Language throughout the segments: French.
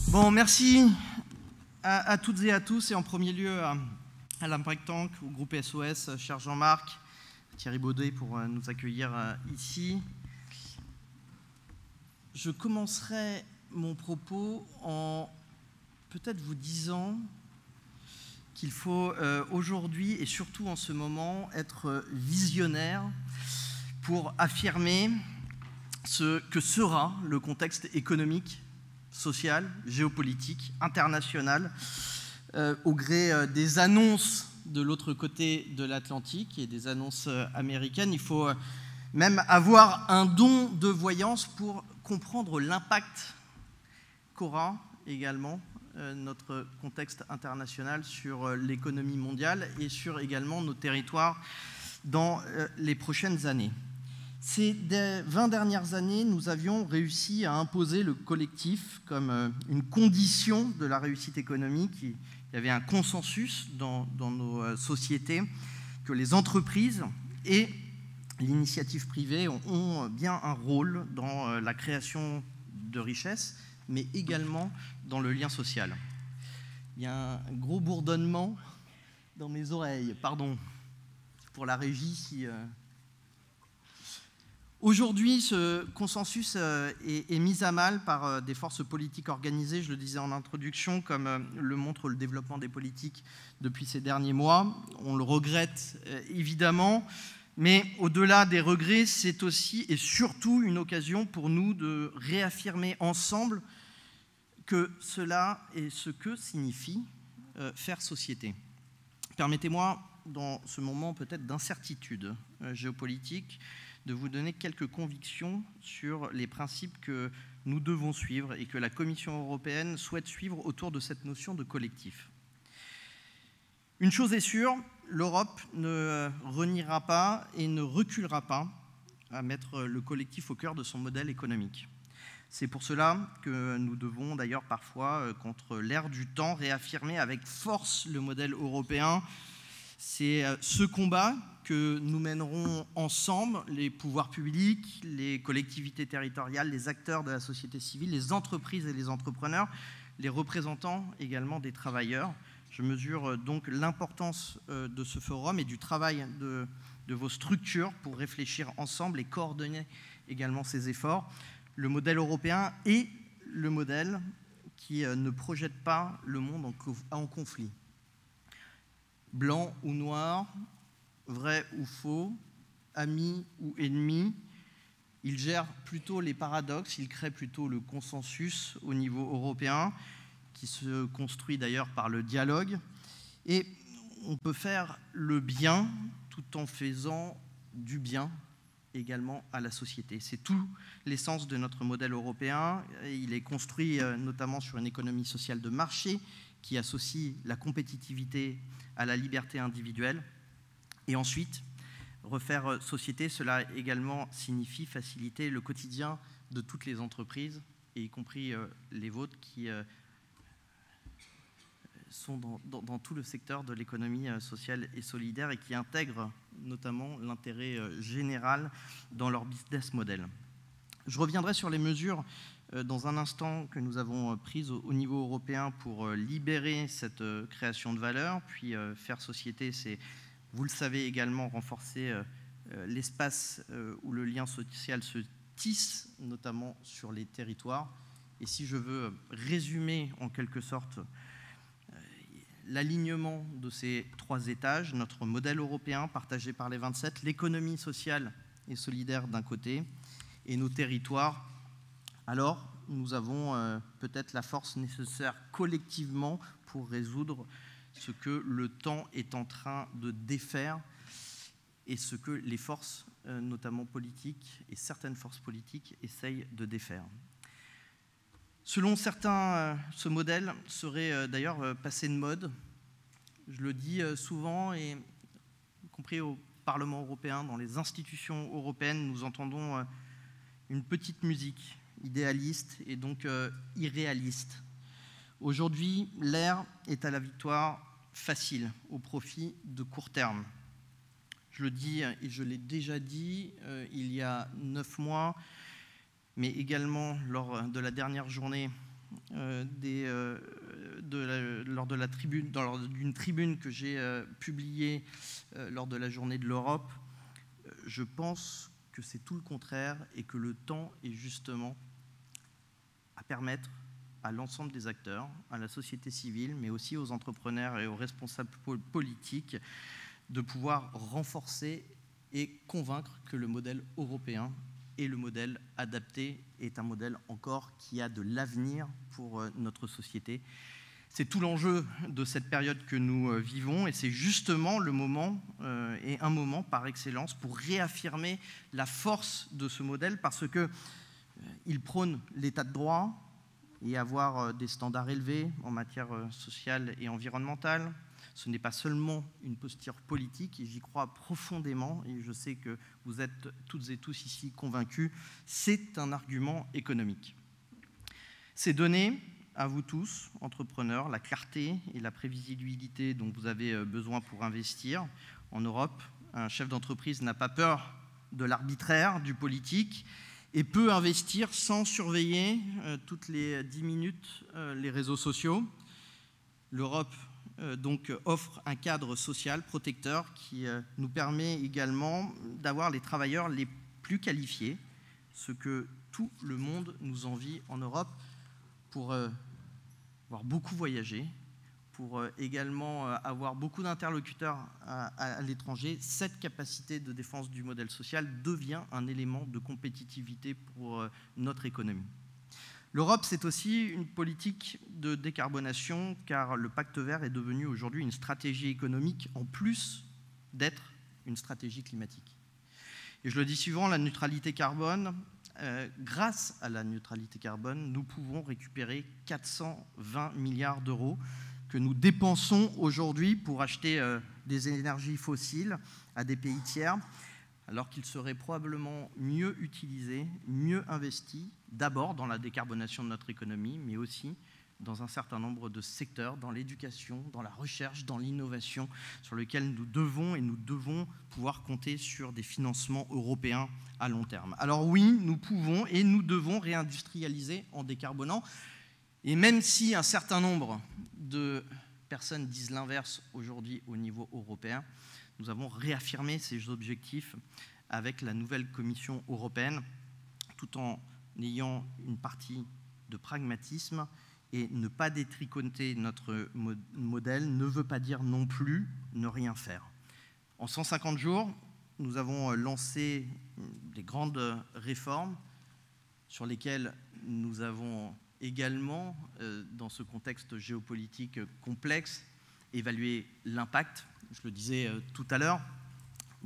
Bon, merci à toutes et à tous, et en premier lieu à l'Impact Tank, au groupe SOS, cher Jean-Marc, Thierry Baudet pour nous accueillir ici. Je commencerai mon propos en peut-être vous disant qu'il faut aujourd'hui, et surtout en ce moment, être visionnaire pour affirmer ce que sera le contexte économique, social, géopolitique, international, au gré des annonces de l'autre côté de l'Atlantique et des annonces américaines. Il faut même avoir un don de voyance pour comprendre l'impact qu'aura également notre contexte international sur l'économie mondiale et sur également nos territoires dans les prochaines années. Ces 20 dernières années, nous avions réussi à imposer le collectif comme une condition de la réussite économique. Il y avait un consensus dans nos sociétés que les entreprises et l'initiative privée ont bien un rôle dans la création de richesses, mais également dans le lien social. Il y a un gros bourdonnement dans mes oreilles, pardon pour la régie si... Aujourd'hui, ce consensus est mis à mal par des forces politiques organisées, je le disais en introduction, comme le montre le développement des politiques depuis ces derniers mois. On le regrette évidemment, mais au-delà des regrets, c'est aussi et surtout une occasion pour nous de réaffirmer ensemble que cela est ce que signifie faire société. Permettez-moi, dans ce moment peut-être d'incertitude géopolitique, de vous donner quelques convictions sur les principes que nous devons suivre et que la Commission européenne souhaite suivre autour de cette notion de collectif. Une chose est sûre, l'Europe ne reniera pas et ne reculera pas à mettre le collectif au cœur de son modèle économique. C'est pour cela que nous devons d'ailleurs parfois, contre l'air du temps, réaffirmer avec force le modèle européen. C'est ce combat que nous mènerons ensemble, les pouvoirs publics, les collectivités territoriales, les acteurs de la société civile, les entreprises et les entrepreneurs, les représentants également des travailleurs. Je mesure donc l'importance de ce forum et du travail de vos structures pour réfléchir ensemble et coordonner également ces efforts. Le modèle européen est le modèle qui ne projette pas le monde en conflit. Blanc ou noir, vrai ou faux, ami ou ennemi, il gère plutôt les paradoxes, il crée plutôt le consensus au niveau européen, qui se construit d'ailleurs par le dialogue. Et on peut faire le bien tout en faisant du bien également à la société. C'est tout l'essence de notre modèle européen. Il est construit notamment sur une économie sociale de marché qui associe la compétitivité à la liberté individuelle. Et ensuite, refaire société, cela également signifie faciliter le quotidien de toutes les entreprises, et y compris les vôtres qui sont dans tout le secteur de l'économie sociale et solidaire et qui intègrent notamment l'intérêt général dans leur business model. Je reviendrai sur les mesures dans un instant que nous avons prises au niveau européen pour libérer cette création de valeur, puis faire société, c'est, vous le savez également, renforcer l'espace où le lien social se tisse, notamment sur les territoires. Et si je veux résumer en quelque sorte l'alignement de ces trois étages, notre modèle européen partagé par les 27, l'économie sociale et solidaire d'un côté, et nos territoires, alors nous avons peut-être la force nécessaire collectivement pour résoudre ce que le temps est en train de défaire et ce que les forces, notamment politiques, et certaines forces politiques, essayent de défaire. Selon certains, ce modèle serait d'ailleurs passé de mode. Je le dis souvent, et y compris au Parlement européen, dans les institutions européennes, nous entendons une petite musique idéaliste et donc irréaliste. Aujourd'hui, l'ère est à la victoire facile au profit de court terme. Je le dis et je l'ai déjà dit il y a 9 mois, mais également lors de la dernière journée lors d'une tribune que j'ai publiée lors de la journée de l'Europe. Je pense que c'est tout le contraire et que le temps est justement à permettre à l'ensemble des acteurs, à la société civile, mais aussi aux entrepreneurs et aux responsables politiques de pouvoir renforcer et convaincre que le modèle européen et le modèle adapté est un modèle encore qui a de l'avenir pour notre société. C'est tout l'enjeu de cette période que nous vivons et c'est justement le moment et un moment par excellence pour réaffirmer la force de ce modèle parce qu'il prône l'état de droit et avoir des standards élevés en matière sociale et environnementale. Ce n'est pas seulement une posture politique, et j'y crois profondément, et je sais que vous êtes toutes et tous ici convaincus, c'est un argument économique. C'est donner à vous tous, entrepreneurs, la clarté et la prévisibilité dont vous avez besoin pour investir. En Europe, un chef d'entreprise n'a pas peur de l'arbitraire, du politique, et peut investir sans surveiller toutes les 10 minutes les réseaux sociaux. L'Europe donc offre un cadre social protecteur qui nous permet également d'avoir les travailleurs les plus qualifiés, ce que tout le monde nous envie en Europe pour avoir beaucoup voyagé, pour également avoir beaucoup d'interlocuteurs à l'étranger. Cette capacité de défense du modèle social devient un élément de compétitivité pour notre économie. L'Europe, c'est aussi une politique de décarbonation, car le pacte vert est devenu aujourd'hui une stratégie économique en plus d'être une stratégie climatique. Et je le dis souvent, la neutralité carbone, grâce à la neutralité carbone, nous pouvons récupérer 420 milliards d'euros que nous dépensons aujourd'hui pour acheter des énergies fossiles à des pays tiers, alors qu'ils seraient probablement mieux utilisés, mieux investis, d'abord dans la décarbonation de notre économie, mais aussi dans un certain nombre de secteurs, dans l'éducation, dans la recherche, dans l'innovation, sur lesquels nous devons pouvoir compter sur des financements européens à long terme. Alors oui, nous pouvons et nous devons réindustrialiser en décarbonant, et même si un certain nombre de personnes disent l'inverse aujourd'hui au niveau européen, nous avons réaffirmé ces objectifs avec la nouvelle Commission européenne, tout en ayant une partie de pragmatisme. Et ne pas détricoter notre modèle ne veut pas dire non plus ne rien faire. En 150 jours, nous avons lancé des grandes réformes sur lesquelles nous avons également, dans ce contexte géopolitique complexe, évalué l'impact. Je le disais tout à l'heure,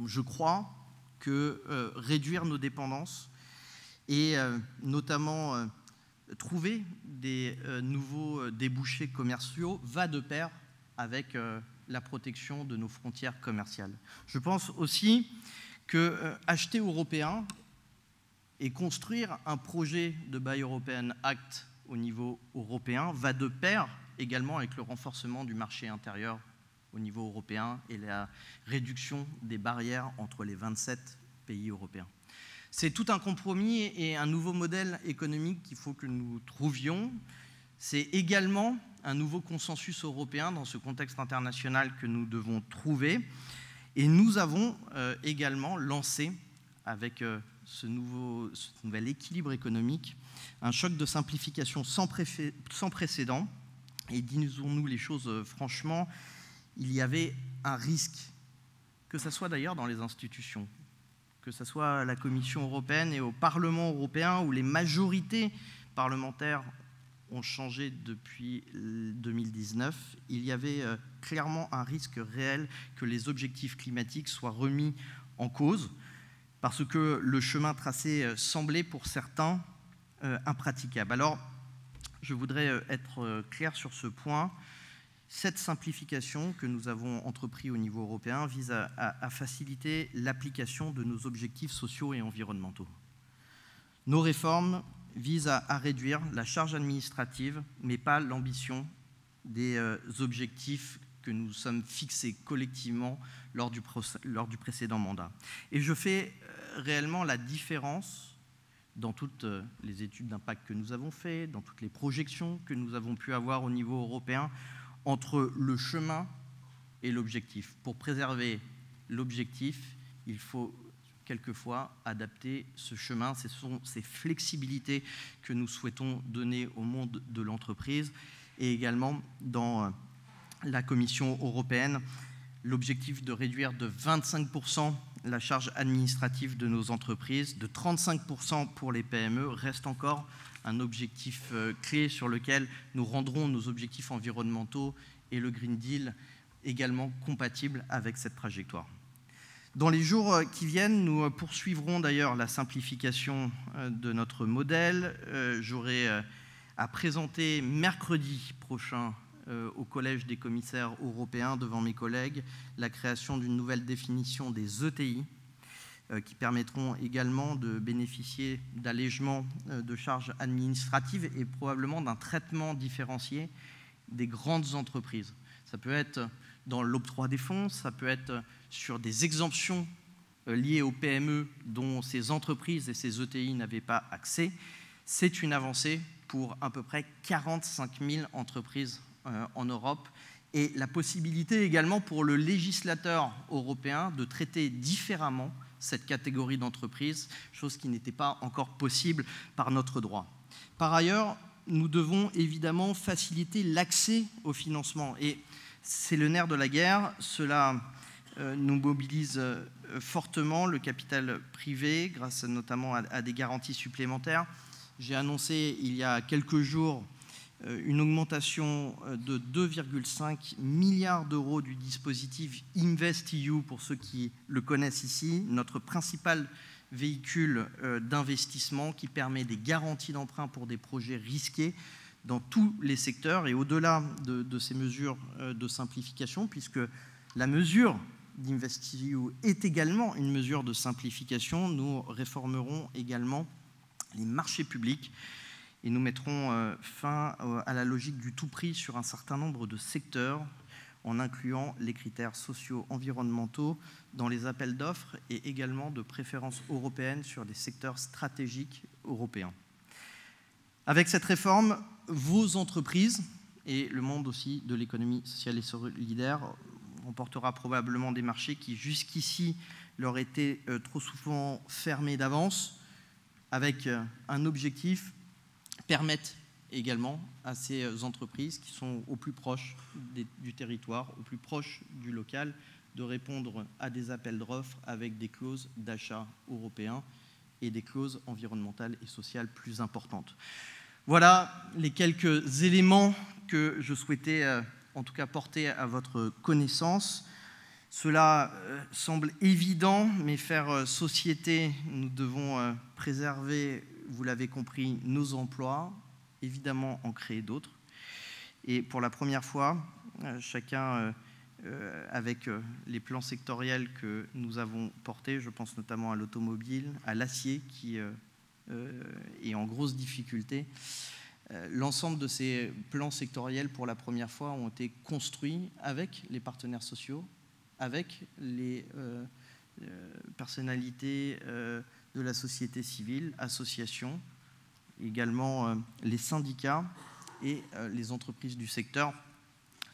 je crois que réduire nos dépendances et notamment trouver des nouveaux débouchés commerciaux va de pair avec la protection de nos frontières commerciales. Je pense aussi que acheter européen et construire un projet de Buy European Act au niveau européen va de pair également avec le renforcement du marché intérieur au niveau européen et la réduction des barrières entre les 27 pays européens. C'est tout un compromis et un nouveau modèle économique qu'il faut que nous trouvions. C'est également un nouveau consensus européen dans ce contexte international que nous devons trouver. Et nous avons également lancé, avec ce nouvel équilibre économique, un choc de simplification sans précédent. Et disons-nous les choses franchement, il y avait un risque, que ce soit d'ailleurs dans les institutions, que ce soit à la Commission européenne et au Parlement européen, où les majorités parlementaires ont changé depuis 2019, il y avait clairement un risque réel que les objectifs climatiques soient remis en cause, parce que le chemin tracé semblait pour certains impraticable. Alors, je voudrais être clair sur ce point. Cette simplification que nous avons entreprise au niveau européen vise à faciliter l'application de nos objectifs sociaux et environnementaux. Nos réformes visent à réduire la charge administrative, mais pas l'ambition des objectifs que nous sommes fixés collectivement lors du précédent mandat. Et je fais réellement la différence dans toutes les études d'impact que nous avons faites, dans toutes les projections que nous avons pu avoir au niveau européen, entre le chemin et l'objectif. Pour préserver l'objectif, il faut quelquefois adapter ce chemin. Ce sont ces flexibilités que nous souhaitons donner au monde de l'entreprise et également dans la Commission européenne, l'objectif de réduire de 25% la charge administrative de nos entreprises, de 35% pour les PME, reste encore un objectif clé sur lequel nous rendrons nos objectifs environnementaux et le Green Deal également compatibles avec cette trajectoire. Dans les jours qui viennent, nous poursuivrons d'ailleurs la simplification de notre modèle. J'aurai à présenter mercredi prochain au Collège des commissaires européens devant mes collègues la création d'une nouvelle définition des ETI qui permettront également de bénéficier d'allègements de charges administratives et probablement d'un traitement différencié des grandes entreprises. Ça peut être dans l'octroi des fonds, ça peut être sur des exemptions liées aux PME dont ces entreprises et ces ETI n'avaient pas accès. C'est une avancée pour à peu près 45 000 entreprises en Europe et la possibilité également pour le législateur européen de traiter différemment cette catégorie d'entreprises, chose qui n'était pas encore possible par notre droit. Par ailleurs, nous devons évidemment faciliter l'accès au financement et c'est le nerf de la guerre. Cela nous mobilise fortement le capital privé grâce notamment à des garanties supplémentaires. J'ai annoncé il y a quelques jours une augmentation de 2,5 milliards d'euros du dispositif InvestEU pour ceux qui le connaissent ici, notre principal véhicule d'investissement qui permet des garanties d'emprunt pour des projets risqués dans tous les secteurs et au-delà de ces mesures de simplification, puisque la mesure d'InvestEU est également une mesure de simplification, nous réformerons également les marchés publics et nous mettrons fin à la logique du tout prix sur un certain nombre de secteurs en incluant les critères sociaux environnementaux dans les appels d'offres et également de préférences européennes sur des secteurs stratégiques européens. Avec cette réforme, vos entreprises et le monde aussi de l'économie sociale et solidaire remportera probablement des marchés qui jusqu'ici leur étaient trop souvent fermés d'avance, avec un objectif, permettent également à ces entreprises qui sont au plus proche du territoire, au plus proche du local, de répondre à des appels d'offres avec des clauses d'achat européens et des clauses environnementales et sociales plus importantes. Voilà les quelques éléments que je souhaitais en tout cas porter à votre connaissance. Cela semble évident, mais faire société, nous devons préserver, vous l'avez compris, nos emplois, évidemment en créer d'autres. Et pour la première fois, chacun avec les plans sectoriels que nous avons portés, je pense notamment à l'automobile, à l'acier qui est en grosse difficulté. L'ensemble de ces plans sectoriels, pour la première fois, ont été construits avec les partenaires sociaux, avec les personnalités de la société civile, associations, également les syndicats et les entreprises du secteur.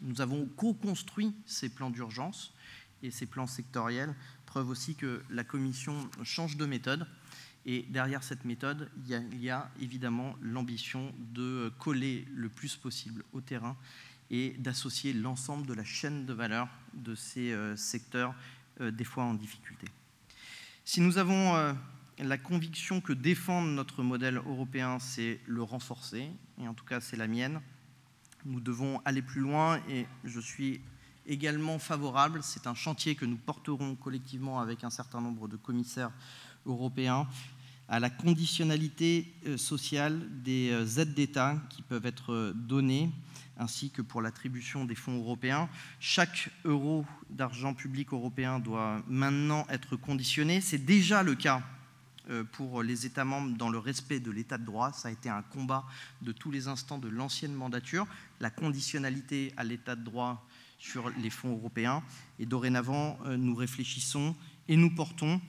Nous avons co-construit ces plans d'urgence et ces plans sectoriels, preuve aussi que la Commission change de méthode. Et derrière cette méthode, il y a évidemment l'ambition de coller le plus possible au terrain et d'associer l'ensemble de la chaîne de valeur de ces secteurs, des fois en difficulté. Si nous avons la conviction que défendre notre modèle européen, c'est le renforcer, et en tout cas c'est la mienne, nous devons aller plus loin et je suis également favorable, c'est un chantier que nous porterons collectivement avec un certain nombre de commissaires européens, à la conditionnalité sociale des aides d'État qui peuvent être données, ainsi que pour l'attribution des fonds européens. Chaque euro d'argent public européen doit maintenant être conditionné. C'est déjà le cas pour les États membres dans le respect de l'état de droit. Ça a été un combat de tous les instants de l'ancienne mandature. La conditionnalité à l'état de droit sur les fonds européens. Et dorénavant, nous réfléchissons et nous portons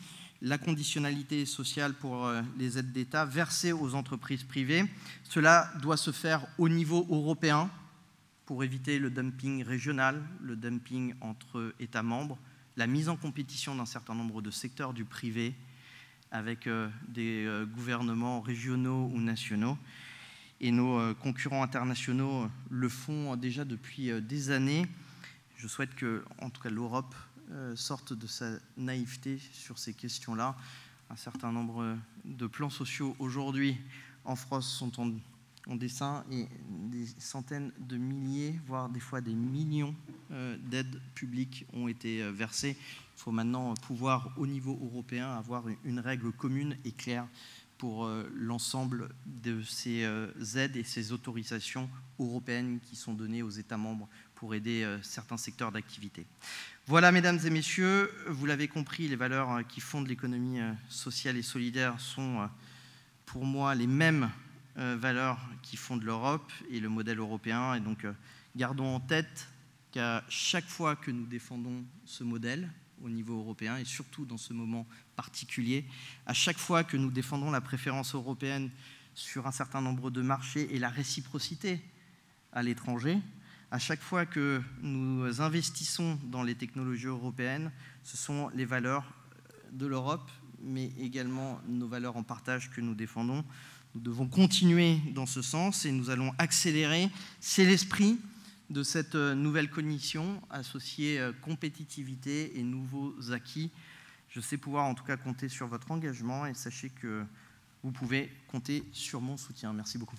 la conditionnalité sociale pour les aides d'État versées aux entreprises privées. Cela doit se faire au niveau européen pour éviter le dumping régional, le dumping entre États membres, la mise en compétition d'un certain nombre de secteurs du privé avec des gouvernements régionaux ou nationaux. Et nos concurrents internationaux le font déjà depuis des années. Je souhaite que, en tout cas, l'Europe sorte de sa naïveté sur ces questions-là. Un certain nombre de plans sociaux aujourd'hui en France sont en dessin et des centaines de milliers, voire des fois des millions d'aides publiques ont été versées. Il faut maintenant pouvoir, au niveau européen, avoir une règle commune et claire pour l'ensemble de ces aides et ces autorisations européennes qui sont données aux États membres pour aider certains secteurs d'activité. Voilà, mesdames et messieurs, vous l'avez compris, les valeurs qui fondent l'économie sociale et solidaire sont pour moi les mêmes valeurs qui fondent l'Europe et le modèle européen. Et donc, gardons en tête qu'à chaque fois que nous défendons ce modèle au niveau européen, et surtout dans ce moment particulier, à chaque fois que nous défendons la préférence européenne sur un certain nombre de marchés et la réciprocité à l'étranger, à chaque fois que nous investissons dans les technologies européennes, ce sont les valeurs de l'Europe, mais également nos valeurs en partage que nous défendons. Nous devons continuer dans ce sens et nous allons accélérer. C'est l'esprit de cette nouvelle cognition associée compétitivité et nouveaux acquis. Je sais pouvoir en tout cas compter sur votre engagement et sachez que vous pouvez compter sur mon soutien. Merci beaucoup.